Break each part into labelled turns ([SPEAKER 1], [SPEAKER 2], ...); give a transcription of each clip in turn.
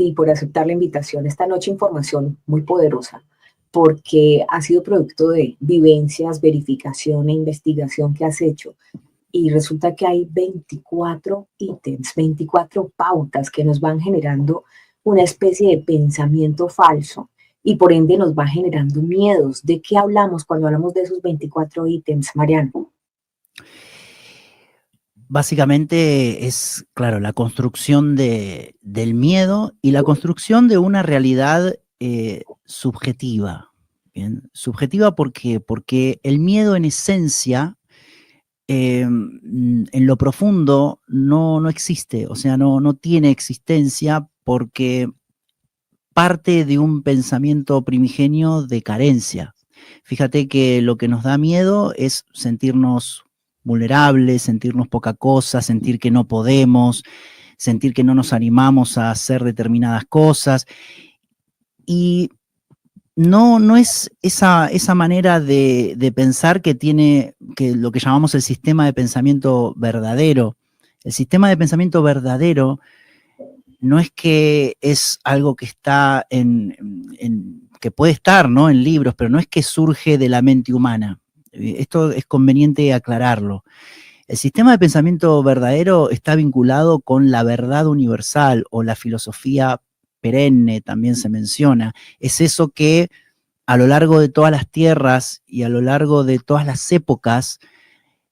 [SPEAKER 1] ti por aceptar la invitación. Esta noche información muy poderosa, porque ha sido producto de vivencias, verificación e investigación que has hecho. Y resulta que hay 24 ítems, 24 pautas que nos van generando una especie de pensamiento falso y por ende nos va generando miedos. ¿De qué hablamos cuando hablamos de esos 24 ítems, Mariano?
[SPEAKER 2] Básicamente es, claro, la construcción del miedo y la construcción de una realidad subjetiva. ¿Bien? Subjetiva porque el miedo en esencia, en lo profundo, no existe, o sea, no tiene existencia porque parte de un pensamiento primigenio de carencia. Fíjate que lo que nos da miedo es sentirnos vulnerables, sentirnos poca cosa, sentir que no podemos, sentir que no nos animamos a hacer determinadas cosas. Y no es esa manera de pensar que tiene que lo que llamamos el sistema de pensamiento verdadero. El sistema de pensamiento verdadero no es que es algo que está que puede estar, ¿no?, en libros, pero no es que surge de la mente humana. Esto es conveniente aclararlo. El sistema de pensamiento verdadero está vinculado con la verdad universal o la filosofía perenne, también se menciona. Es eso que a lo largo de todas las tierras y a lo largo de todas las épocas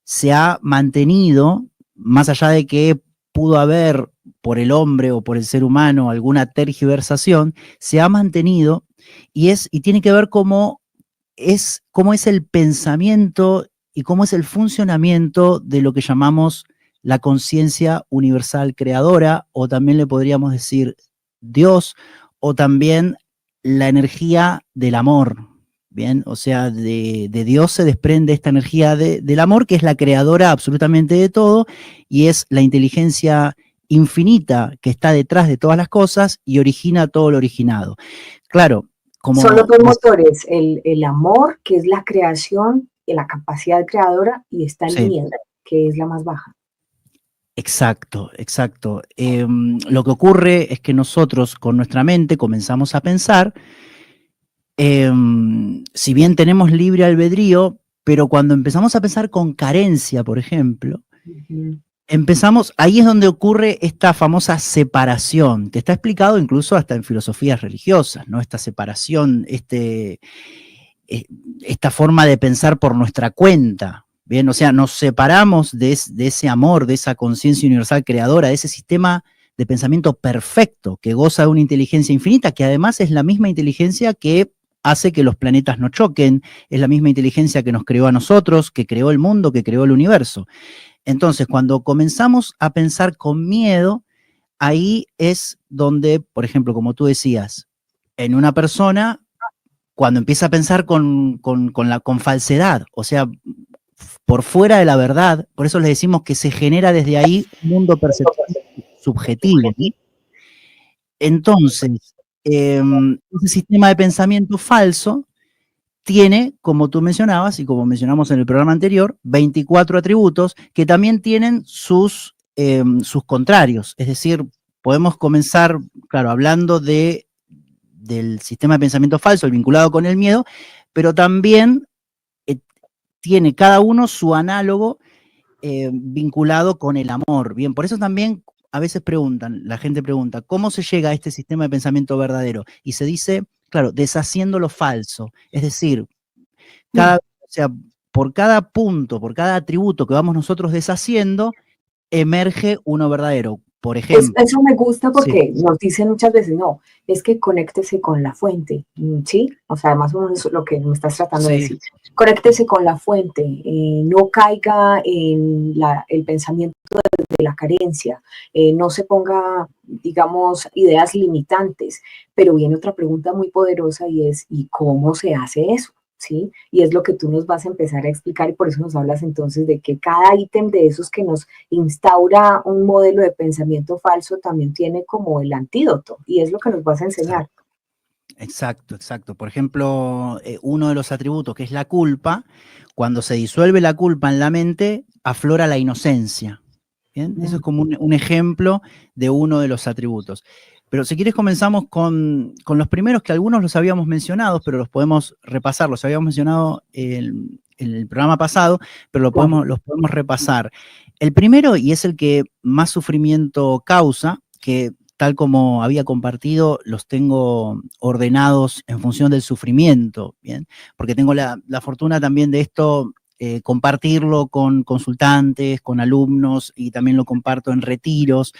[SPEAKER 2] se ha mantenido, más allá de que pudo haber por el hombre o por el ser humano alguna tergiversación, se ha mantenido y tiene que ver cómo es el pensamiento y cómo es el funcionamiento de lo que llamamos la conciencia universal creadora, o también le podríamos decir Dios, o también la energía del amor. Bien, o sea, de Dios se desprende esta energía del amor, que es la creadora absolutamente de todo, y es la inteligencia infinita que está detrás de todas las cosas y origina todo lo originado. Claro,
[SPEAKER 1] son los dos motores, el amor, que es la creación, y la capacidad creadora, y está el miedo, que es la más baja.
[SPEAKER 2] Exacto, exacto. Lo que ocurre es que nosotros con nuestra mente comenzamos a pensar, si bien tenemos libre albedrío, pero cuando empezamos a pensar con carencia, por ejemplo, ahí es donde ocurre esta famosa separación, que está explicado incluso hasta en filosofías religiosas, ¿no? Esta separación, esta forma de pensar por nuestra cuenta, ¿bien? O sea, nos separamos de ese amor, de esa conciencia universal creadora, de ese sistema de pensamiento perfecto que goza de una inteligencia infinita, que además es la misma inteligencia que hace que los planetas no choquen, es la misma inteligencia que nos creó a nosotros, que creó el mundo, que creó el universo. Entonces, cuando comenzamos a pensar con miedo, ahí es donde, por ejemplo, como tú decías, en una persona, cuando empieza a pensar con falsedad, o sea, por fuera de la verdad, por eso les decimos que se genera desde ahí un mundo perceptivo subjetivo, ¿sí? Entonces, ese sistema de pensamiento falso tiene, como tú mencionabas y como mencionamos en el programa anterior, 24 atributos que también tienen sus contrarios. Es decir, podemos comenzar, claro, hablando del sistema de pensamiento falso, el vinculado con el miedo, pero también tiene cada uno su análogo vinculado con el amor. Bien, por eso también a veces la gente pregunta, ¿cómo se llega a este sistema de pensamiento verdadero? Y se dice, claro, deshaciendo lo falso. Es decir, o sea, por cada punto, por cada atributo que vamos nosotros deshaciendo, emerge uno verdadero. Por ejemplo.
[SPEAKER 1] Eso me gusta porque nos dicen muchas veces, no, es que conéctese con la fuente, ¿sí? O sea, más o menos eso es lo que me estás tratando de decir. Conéctese con la fuente, no caiga en el pensamiento de la carencia, no se ponga, digamos, ideas limitantes. Pero viene otra pregunta muy poderosa y es, ¿y cómo se hace eso? ¿Sí? Y es lo que tú nos vas a empezar a explicar, y por eso nos hablas entonces de que cada ítem de esos que nos instaura un modelo de pensamiento falso también tiene como el antídoto, y es lo que nos vas a enseñar.
[SPEAKER 2] Exacto, exacto. Por ejemplo, uno de los atributos, que es la culpa, cuando se disuelve la culpa en la mente, aflora la inocencia. ¿Bien? Eso es como un ejemplo de uno de los atributos. Pero si quieres comenzamos con los primeros, que algunos los habíamos mencionado, pero los podemos repasar, los habíamos mencionado en el programa pasado, pero los podemos repasar. El primero, y es el que más sufrimiento causa, que tal como había compartido, los tengo ordenados en función del sufrimiento, ¿bien? Porque tengo la fortuna también de esto, compartirlo con consultantes, con alumnos, y también lo comparto en retiros,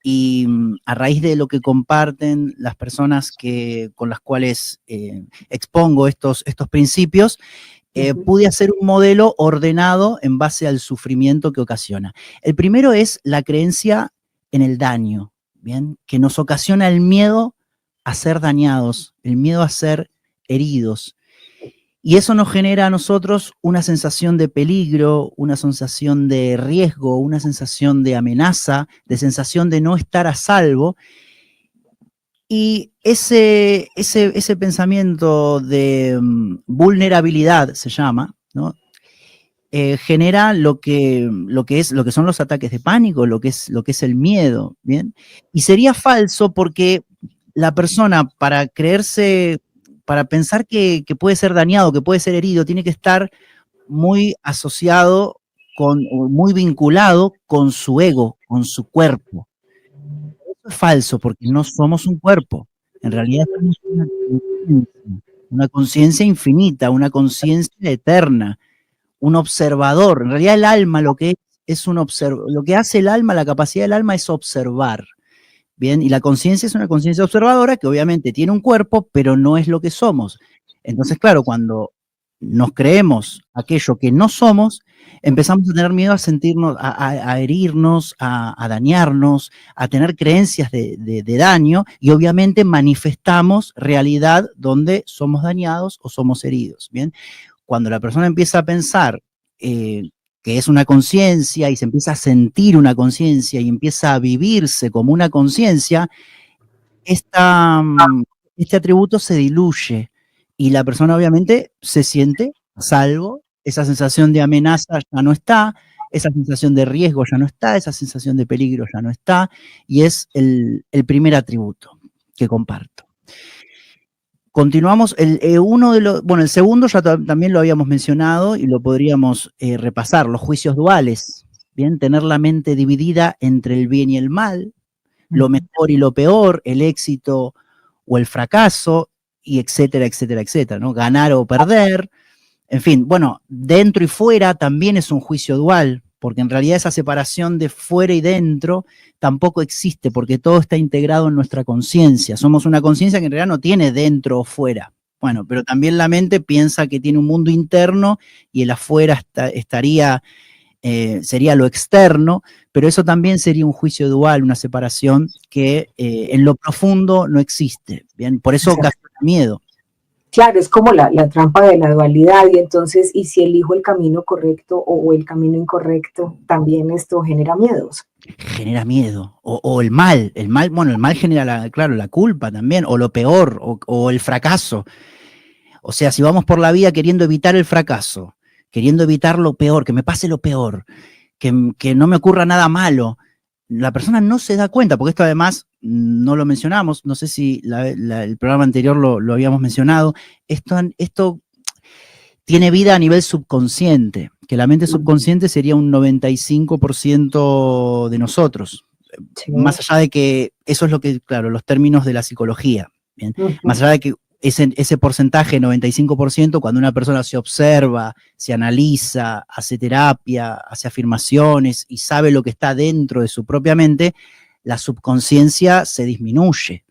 [SPEAKER 2] y a raíz de lo que comparten las personas con las cuales expongo estos principios, pude hacer un modelo ordenado en base al sufrimiento que ocasiona. El primero es la creencia en el daño, ¿bien? Que nos ocasiona el miedo a ser dañados, el miedo a ser heridos. Y eso nos genera a nosotros una sensación de peligro, una sensación de riesgo, una sensación de amenaza, de sensación de no estar a salvo. Y ese pensamiento de vulnerabilidad, se llama, ¿no? Genera lo que son los ataques de pánico, lo que es el miedo, ¿bien? Y sería falso porque la persona, para pensar que puede ser dañado, que puede ser herido, tiene que estar muy asociado muy vinculado con su ego, con su cuerpo. Eso es falso, porque no somos un cuerpo. En realidad somos una conciencia infinita, una conciencia eterna, un observador. En realidad el alma lo que es lo que hace el alma, la capacidad del alma es observar. Bien, y la conciencia es una conciencia observadora que obviamente tiene un cuerpo, pero no es lo que somos. Entonces, claro, cuando nos creemos aquello que no somos, empezamos a tener miedo a sentirnos, a herirnos, a dañarnos, a tener creencias de daño, y obviamente manifestamos realidad donde somos dañados o somos heridos. Bien, cuando la persona empieza a pensar que es una conciencia y se empieza a sentir una conciencia y empieza a vivirse como una conciencia, este atributo se diluye y la persona obviamente se siente a salvo, esa sensación de amenaza ya no está, esa sensación de riesgo ya no está, esa sensación de peligro ya no está, y es el primer atributo que comparto. Continuamos, el segundo ya también lo habíamos mencionado y lo podríamos repasar, los juicios duales, ¿bien? Tener la mente dividida entre el bien y el mal, lo mejor y lo peor, el éxito o el fracaso, y etcétera, etcétera, etcétera, ¿no? Ganar o perder, en fin, bueno, dentro y fuera también es un juicio dual, porque en realidad esa separación de fuera y dentro tampoco existe, porque todo está integrado en nuestra conciencia. Somos una conciencia que en realidad no tiene dentro o fuera. Bueno, pero también la mente piensa que tiene un mundo interno y el afuera sería lo externo, pero eso también sería un juicio dual, una separación que en lo profundo no existe. Bien, por eso ocasiona miedo.
[SPEAKER 1] Claro, es como la trampa de la dualidad, y entonces, ¿y si elijo el camino correcto o el camino incorrecto? También esto genera miedos.
[SPEAKER 2] Genera miedo, o el mal, bueno, el mal genera, claro, la culpa también, o lo peor, o el fracaso. O sea, si vamos por la vida queriendo evitar el fracaso, queriendo evitar lo peor, que me pase lo peor, que no me ocurra nada malo, la persona no se da cuenta, porque esto además no lo mencionamos, no sé si el programa anterior lo habíamos mencionado, esto tiene vida a nivel subconsciente, que la mente subconsciente sería un 95% de nosotros, sí. Más allá de que eso es lo que, claro, los términos de la psicología, ¿bien? Más allá de que ese porcentaje, 95%, cuando una persona se observa, se analiza, hace terapia, hace afirmaciones y sabe lo que está dentro de su propia mente, la subconsciencia se disminuye.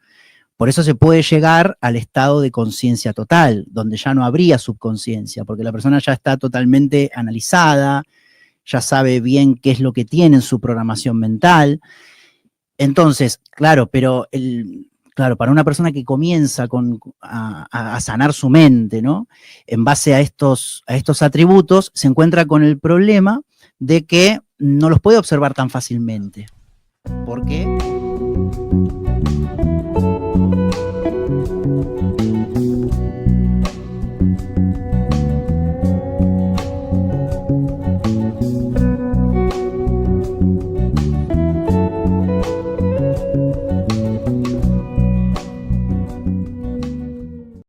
[SPEAKER 2] Por eso se puede llegar al estado de conciencia total, donde ya no habría subconsciencia, porque la persona ya está totalmente analizada, ya sabe bien qué es lo que tiene en su programación mental. Entonces, claro, pero para una persona que comienza a sanar su mente, ¿no? En base a estos atributos, se encuentra con el problema de que no los puede observar tan fácilmente. ¿Por qué?